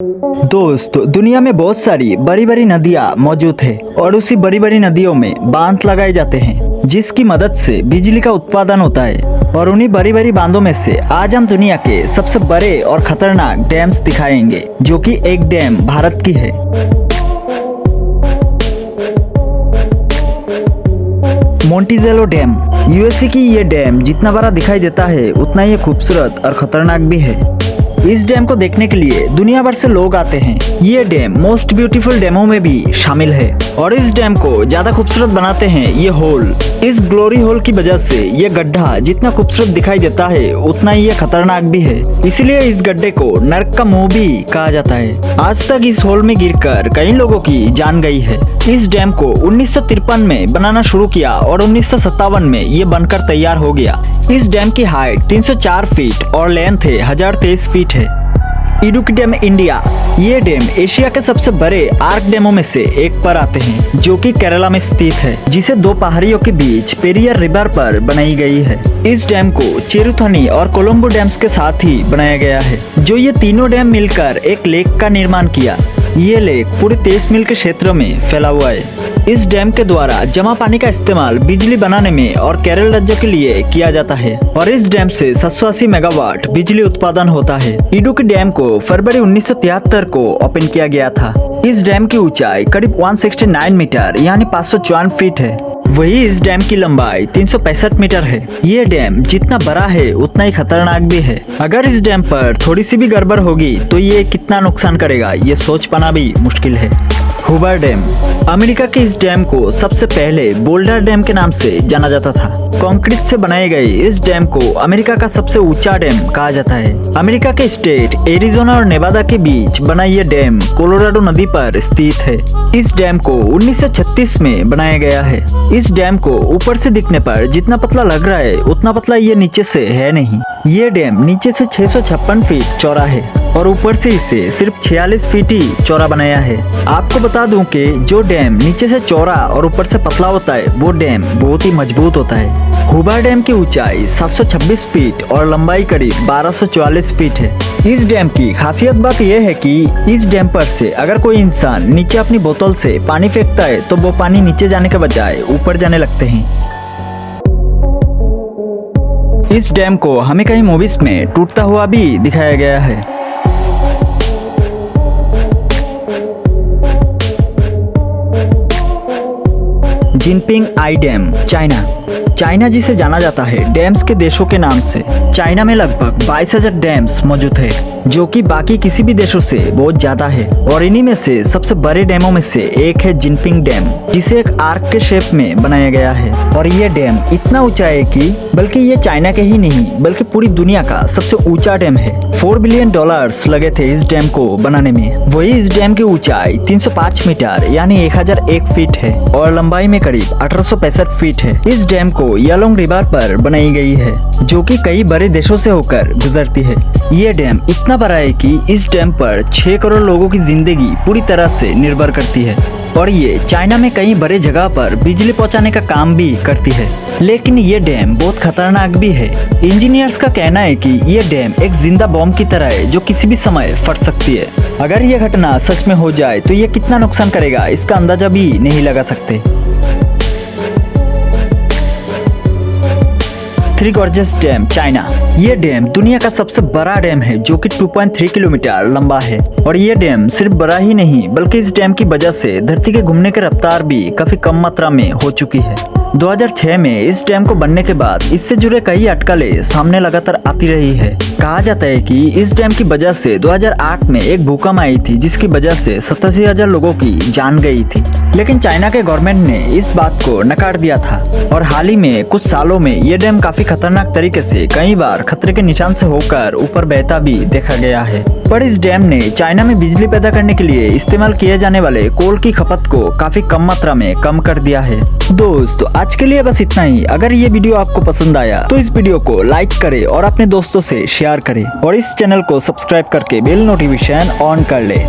दोस्त, दुनिया में बहुत सारी बड़ी बड़ी नदियाँ मौजूद है और उसी बड़ी बड़ी नदियों में बांध लगाए जाते हैं जिसकी मदद से बिजली का उत्पादन होता है। और उन्हीं बड़ी बड़ी बांधों में से आज हम दुनिया के सबसे बड़े और खतरनाक डैम्स दिखाएंगे, जो कि एक डैम भारत की है। मोंटीजेलो डैम। यूएसए की ये डैम जितना बड़ा दिखाई देता है उतना ही खूबसूरत और खतरनाक भी है। इस डैम को देखने के लिए दुनिया भर से लोग आते हैं। ये डैम मोस्ट ब्यूटीफुल डैमों में भी शामिल है और इस डैम को ज्यादा खूबसूरत बनाते हैं ये होल। इस ग्लोरी होल की वजह से ये गड्ढा जितना खूबसूरत दिखाई देता है उतना ही ये खतरनाक भी है, इसलिए इस गड्ढे को नर्क का मुंह भी कहा जाता है। आज तक इस होल में गिरकर कई लोगों की जान गई है। इस डैम को 1953 में बनाना शुरू किया और 1957 में ये बनकर तैयार हो गया। इस डैम की हाइट 304 फीट और लेंथ है 1023 फीट है। Idukki dam India. ये डैम एशिया के सबसे बड़े आर्क डैमों में से एक पर आते हैं, जो कि केरला में स्थित है, जिसे दो पहाड़ियों के बीच पेरियर रिवर पर बनाई गई है। इस डैम को चेरुथनी और कोलंबो डैम्स के साथ ही बनाया गया है, जो ये तीनों डैम मिलकर एक लेक का निर्माण किया। ये लेक पूरे 23 मील के क्षेत्र में फैला हुआ है। इस डैम के द्वारा जमा पानी का इस्तेमाल बिजली बनाने में और केरल राज्य के लिए किया जाता है और इस डैम से 780 मेगावाट बिजली उत्पादन होता है। इडुक्की डैम को फरवरी 1973 को ओपन किया गया था। इस डैम की ऊंचाई करीब 169 मीटर यानी 554 फीट है। वही इस डैम की लंबाई 365 मीटर है। ये डैम जितना बड़ा है उतना ही खतरनाक भी है। अगर इस डैम पर थोड़ी सी भी गड़बड़ होगी तो ये कितना नुकसान करेगा ये सोच पाना भी मुश्किल है। Hoover dam. अमेरिका के इस डैम को सबसे पहले बोल्डर डैम के नाम से जाना जाता था। कंक्रीट से बनाए गए इस डैम को अमेरिका का सबसे ऊंचा डैम कहा जाता है। अमेरिका के स्टेट एरिजोना और नेवादा के बीच बना ये डैम कोलोराडो नदी पर स्थित है। इस डैम को 1936 में बनाया गया है। इस डैम को ऊपर से दिखने पर जितना पतला लग रहा है उतना पतला ये नीचे से है नहीं। ये डैम नीचे से 656 फीट चौड़ा है और ऊपर से इसे सिर्फ 46 फीट ही चौड़ा बनाया है। आपको बता दूं कि जो डैम नीचे से चौड़ा और ऊपर से पतला होता है वो डैम बहुत ही मजबूत होता है। हूवर डैम की ऊंचाई 726 फीट और लंबाई करीब 1244 फीट है। इस डैम की खासियत बात यह है कि इस डैम पर से अगर कोई इंसान नीचे अपनी बोतल से पानी फेंकता है तो वो पानी नीचे जाने के बजाय ऊपर जाने लगते हैं। इस डैम को हमें कई मूवीज में टूटता हुआ भी दिखाया गया है। जिनपिंग आई डैम। चाइना जिसे जाना जाता है डैम्स के देशों के नाम से। चाइना में लगभग 22,000 डैम्स मौजूद है, जो कि बाकी किसी भी देशों से बहुत ज्यादा है। और इन्हीं में से सबसे बड़े डैमों में से एक है जिनपिंग डैम, जिसे एक आर्क के शेप में बनाया गया है। और ये डैम इतना ऊंचा है कि बल्कि ये चाइना के ही नहीं बल्कि पूरी दुनिया का सबसे ऊंचा डैम है। $4 बिलियन लगे थे इस डैम को बनाने में। वही इस डैम की ऊंचाई 305 मीटर यानी 1001 फीट है और लंबाई में करीब 1865 फीट है। इस डैम को यालोंग रिवर पर बनाई गई है, जो कि कई बड़े देशों से होकर गुजरती है। ये डैम इतना बड़ा है कि इस डैम पर 6 करोड़ लोगों की जिंदगी पूरी तरह से निर्भर करती है और ये चाइना में कई बड़े जगह पर बिजली पहुंचाने का काम भी करती है। लेकिन ये डैम बहुत खतरनाक भी है। इंजीनियर्स का कहना है कि ये डैम एक जिंदा बॉम्ब की तरह है जो किसी भी समय फट सकती है। अगर ये घटना सच में हो जाए तो ये कितना नुकसान करेगा इसका अंदाजा भी नहीं लगा सकते। Three gorges dam, China. ये डैम दुनिया का सबसे बड़ा डैम है, जो कि 2.3 किलोमीटर लंबा है। और ये डैम सिर्फ बड़ा ही नहीं बल्कि इस डैम की वजह से धरती के घूमने की रफ्तार भी काफी कम मात्रा में हो चुकी है। 2006 में इस डैम को बनने के बाद इससे जुड़े कई अटकलें सामने लगातार आती रही है। कहा जाता है कि इस डैम की वजह से 2008 में एक भूकंप आई थी, जिसकी वजह से 87,000 लोगों की जान गई थी। लेकिन चाइना के गवर्नमेंट ने इस बात को नकार दिया था और हाल ही में कुछ सालों में ये डैम काफी खतरनाक तरीके से कई बार खतरे के निशान से होकर ऊपर बहता भी देखा गया है। पर इस डैम ने चाइना में बिजली पैदा करने के लिए इस्तेमाल किए जाने वाले कोल की खपत को काफी कम मात्रा में कम कर दिया है। दोस्तों, आज के लिए बस इतना ही। अगर ये वीडियो आपको पसंद आया तो इस वीडियो को लाइक करें और अपने दोस्तों से शेयर करें और इस चैनल को सब्सक्राइब करके बेल नोटिफिकेशन ऑन कर ले।